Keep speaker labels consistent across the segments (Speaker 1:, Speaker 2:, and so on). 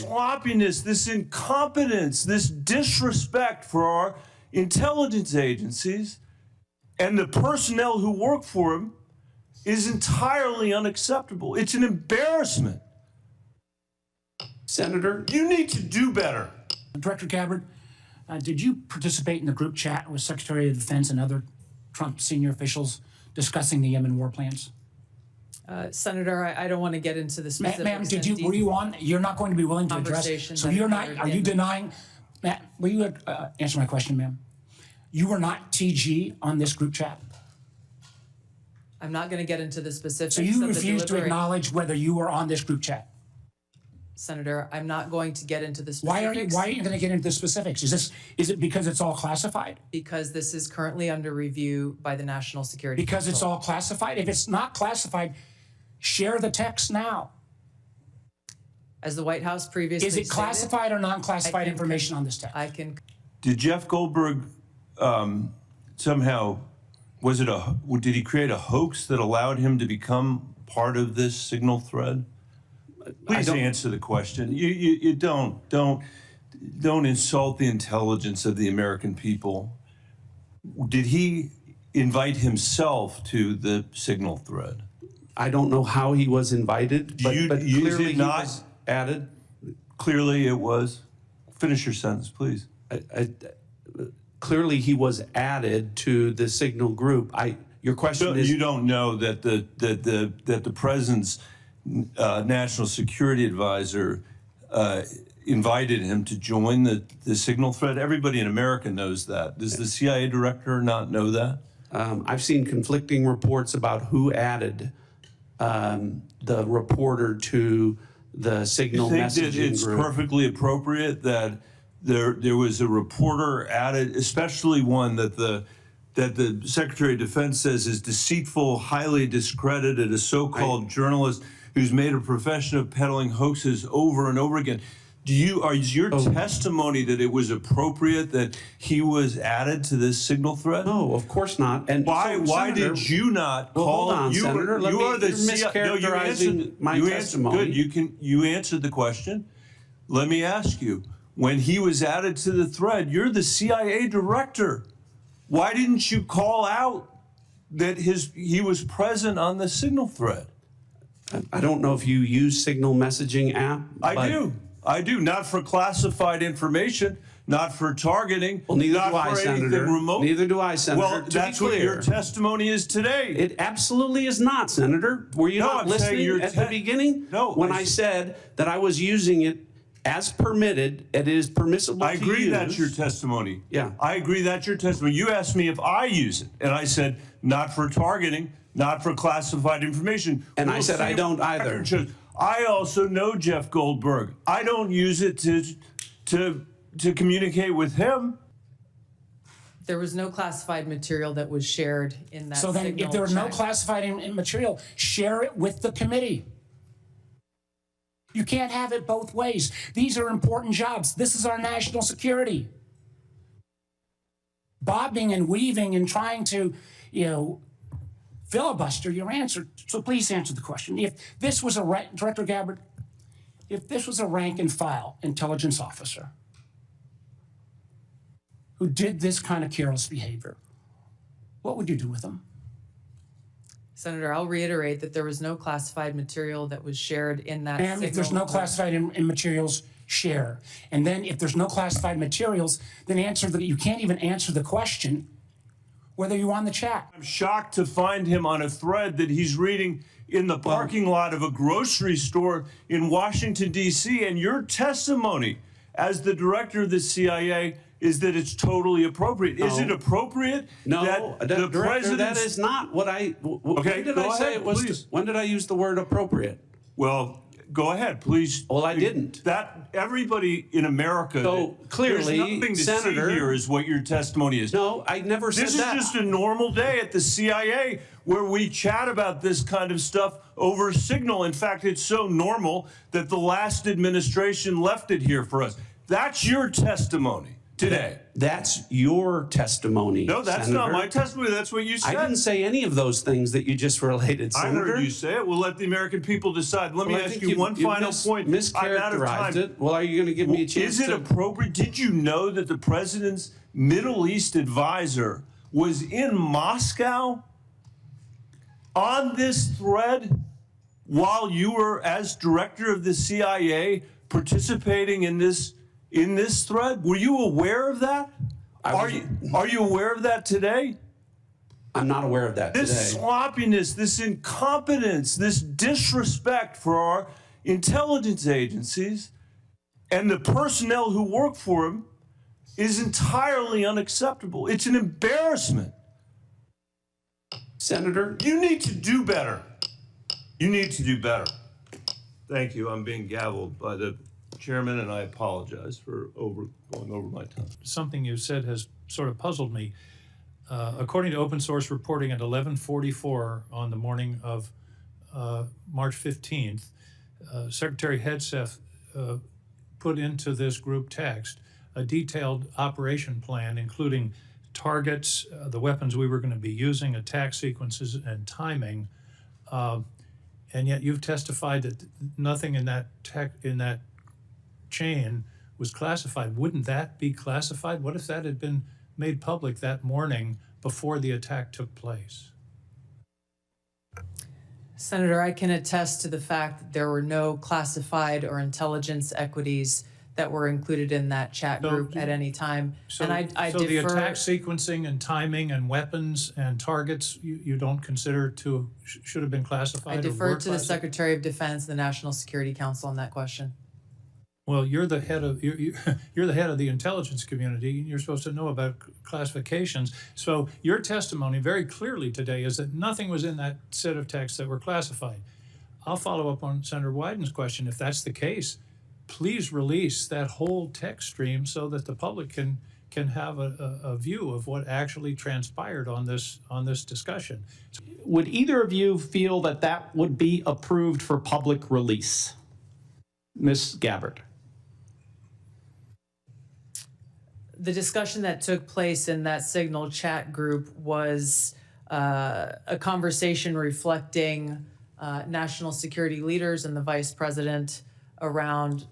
Speaker 1: sloppiness, this incompetence, this disrespect for our intelligence agencies and the personnel who work for them is entirely unacceptable. It's an embarrassment.
Speaker 2: Senator,
Speaker 1: you need to do better.
Speaker 3: Director Gabbard, did you participate in the group chat with Secretary of Defense and other Trump senior officials discussing the Yemen war plans?
Speaker 4: Senator, I don't want to get into the specifics.
Speaker 3: Ma'am, were you on? You're not going to be willing to address. So you're not. Are you denying? Matt, will you answer my question, ma'am? You were not TG on this group chat.
Speaker 4: I'm not going to get into the specifics.
Speaker 3: So you refuse to acknowledge whether you were on this group chat.
Speaker 4: Senator, I'm not going to get into the specifics.
Speaker 3: Why are you going to get into the specifics? Is it because it's all classified?
Speaker 4: Because this is currently under review by the National Security Council.
Speaker 3: Because it's all classified? If it's not classified, share the text now.
Speaker 4: As the White House previously stated,
Speaker 3: is it classified or non-classified information on this text?
Speaker 1: Did Jeff Goldberg somehow, did he create a hoax that allowed him to become part of this signal thread? Please answer the question. You don't insult the intelligence of the American people. Did he invite himself to the signal thread?
Speaker 2: I don't know how he was invited, but clearly he was added.
Speaker 1: Clearly it was. Finish your sentence, please.
Speaker 2: Clearly he was added to the signal group. Your question is,
Speaker 1: you don't know that the president's national security advisor invited him to join the signal thread? Everybody in America knows that. Does the CIA director not know that?
Speaker 2: I've seen conflicting reports about who added the reporter to the signal messaging group.
Speaker 1: You think that it's perfectly appropriate that there was a reporter added, especially one that the Secretary of Defense says is deceitful, highly discredited, a so-called journalist who's made a profession of peddling hoaxes over and over again? Is your testimony that it was appropriate that he was added to this signal thread?
Speaker 2: No, of course not. And
Speaker 1: why did you not call?
Speaker 2: Hold on,
Speaker 1: you,
Speaker 2: Senator.
Speaker 1: You are the
Speaker 2: mischaracterizing my testimony.
Speaker 1: Good. You answered the question. Let me ask you: when he was added to the thread, you're the CIA director. Why didn't you call out that he was present on the signal thread?
Speaker 2: I don't know if you use signal messaging app.
Speaker 1: I do, not for classified information, not for targeting.
Speaker 2: Well, neither do I, Senator. Neither do I, Senator.
Speaker 1: Well, that's what your testimony is today.
Speaker 2: It absolutely is not, Senator. Were you not listening at the beginning?
Speaker 1: No.
Speaker 2: When I said that I was using it as permitted, it is permissible to use.
Speaker 1: I agree that's your testimony.
Speaker 2: Yeah.
Speaker 1: I agree that's your testimony. You asked me if I use it, and I said not for targeting, not for classified information.
Speaker 2: And I said I don't either.
Speaker 1: I also know Jeff Goldberg. I don't use it to communicate with him.
Speaker 4: There was no classified material that was shared in that
Speaker 3: So then if there was no classified material, share it with the committee. You can't have it both ways. These are important jobs. This is our national security. Bobbing and weaving and trying to, filibuster your answer. So please answer the question. If this was Director Gabbard, if this was a rank and file intelligence officer who did this kind of careless behavior, what would you do with them?
Speaker 4: Senator, I'll reiterate that there was no classified material that was shared in that signal.
Speaker 3: If there's no classified materials, share. And then if there's no classified materials, then you can't even answer the question whether you're on the chat.
Speaker 1: I'm shocked to find him on a thread that he's reading in the parking lot of a grocery store in Washington, D.C., and your testimony as the director of the CIA is that it's totally appropriate. No. Is it appropriate?
Speaker 2: No, Director, that is not what I...
Speaker 1: Okay,
Speaker 2: when did I say it was? When did I use the word appropriate?
Speaker 1: Well, go ahead, please.
Speaker 2: Well, I didn't.
Speaker 1: Everybody in America.
Speaker 2: So clearly,
Speaker 1: there's nothing to
Speaker 2: Senator,
Speaker 1: see here is what your testimony is.
Speaker 2: No, I never said that.
Speaker 1: This is just a normal day at the CIA where we chat about this kind of stuff over signal. In fact, it's so normal that the last administration left it here for us. That's your testimony. today.
Speaker 2: That's your testimony.
Speaker 1: No, that's
Speaker 2: Senator.
Speaker 1: not my testimony. That's what you said.
Speaker 2: I didn't say any of those things that you just related,
Speaker 1: I
Speaker 2: Senator.
Speaker 1: heard you say it. We'll let the American people decide. Let me
Speaker 2: Well, I
Speaker 1: ask
Speaker 2: think
Speaker 1: you one final
Speaker 2: mis-
Speaker 1: point. I'm out of
Speaker 2: mischaracterized
Speaker 1: time.
Speaker 2: it. Well, are you going to give me a chance
Speaker 1: Is it
Speaker 2: to...
Speaker 1: appropriate? Did you know that the president's Middle East advisor was in Moscow on this thread while you were, as director of the CIA, participating in this thread? Were you aware of that? Are you aware of that today?
Speaker 2: I'm not aware of that
Speaker 1: This
Speaker 2: today.
Speaker 1: sloppiness, this incompetence, this disrespect for our intelligence agencies and the personnel who work for them is entirely unacceptable. It's an embarrassment.
Speaker 2: Senator,
Speaker 1: You need to do better. You need to do better. Thank you. I'm being gavelled by the chairman, and I apologize for going over my time.
Speaker 5: Something you said has sort of puzzled me. According to open source reporting at 11:44 on the morning of March 15th, Secretary Hegseth put into this group text a detailed operation plan, including targets, the weapons we were going to be using, attack sequences, and timing. And yet you've testified that nothing in that chain was classified. Wouldn't that be classified? What if that had been made public that morning before the attack took place?
Speaker 4: Senator, I can attest to the fact that there were no classified or intelligence equities that were included in that chat group at any time.
Speaker 5: So,
Speaker 4: and I
Speaker 5: so the
Speaker 4: defer,
Speaker 5: attack sequencing and timing and weapons and targets you don't consider should have been classified?
Speaker 4: I
Speaker 5: or
Speaker 4: defer
Speaker 5: were
Speaker 4: to the
Speaker 5: classified?
Speaker 4: Secretary of Defense, the National Security Council on that question.
Speaker 5: Well, you're the head of you're the head of the intelligence community. You're supposed to know about classifications. So your testimony very clearly today is that nothing was in that set of texts that were classified. I'll follow up on Senator Wyden's question. If that's the case, please release that whole text stream so that the public can have a view of what actually transpired on this discussion.
Speaker 6: Would either of you feel that that would be approved for public release? Ms. Gabbard.
Speaker 4: The discussion that took place in that Signal chat group was a conversation reflecting national security leaders and the vice president around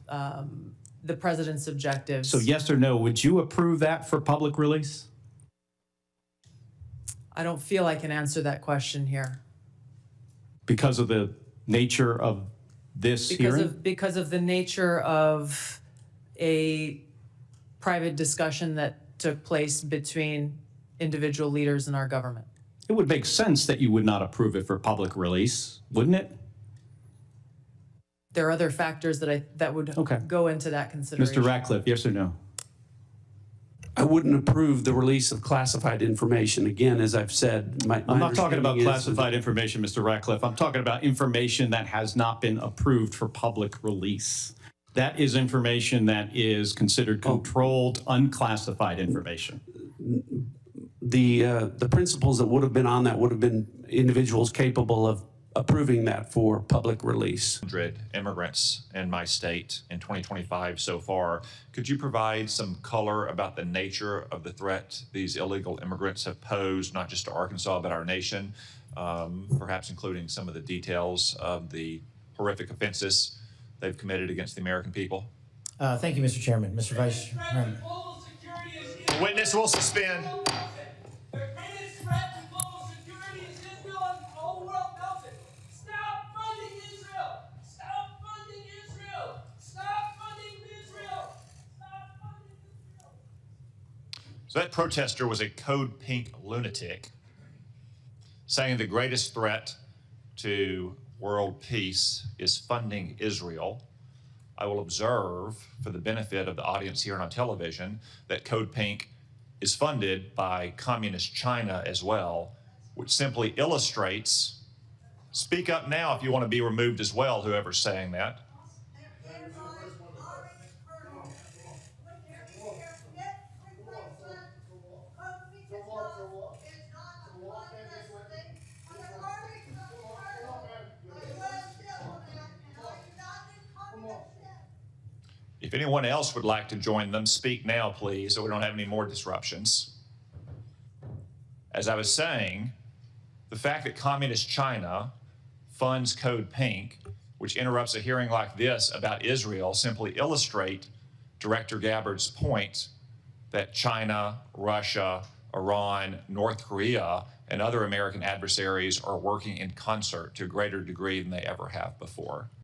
Speaker 4: the president's objectives.
Speaker 6: So yes or no, would you approve that for public release?
Speaker 4: I don't feel I can answer that question here.
Speaker 6: Because of the nature of this hearing?
Speaker 4: Because of the nature of a private discussion that took place between individual leaders in our government.
Speaker 6: It would make sense that you would not approve it for public release, wouldn't it?
Speaker 4: There are other factors that would go into that consideration.
Speaker 6: Mr. Ratcliffe, yes or no?
Speaker 2: I wouldn't approve the release of classified information. Again, as I've said, my
Speaker 6: I'm not talking about
Speaker 2: understanding is
Speaker 6: classified information, Mr. Ratcliffe. I'm talking about information that has not been approved for public release. That is information that is considered controlled, unclassified information.
Speaker 2: The principles that would have been on that would have been individuals capable of approving that for public release.
Speaker 7: 100 immigrants in my state in 2025 so far. Could you provide some color about the nature of the threat these illegal immigrants have posed, not just to Arkansas, but our nation, perhaps including some of the details of the horrific offenses they've committed against the American people?
Speaker 8: Thank you, Mr. Chairman. Mr. Vice Chairman.
Speaker 7: The witness will suspend.
Speaker 9: The greatest threat to global security is Israel, and the whole world knows it. Stop funding Israel! Stop funding Israel! Stop funding Israel! Stop funding Israel!
Speaker 7: So that protester was a code pink lunatic saying the greatest threat to world peace is funding Israel. I will observe, for the benefit of the audience here on television, that Code Pink is funded by communist China as well, which simply illustrates, speak up now if you want to be removed as well, whoever's saying that. If anyone else would like to join them, speak now, please, so we don't have any more disruptions. As I was saying, the fact that Communist China funds Code Pink, which interrupts a hearing like this about Israel, simply illustrate Director Gabbard's point that China, Russia, Iran, North Korea, and other American adversaries are working in concert to a greater degree than they ever have before.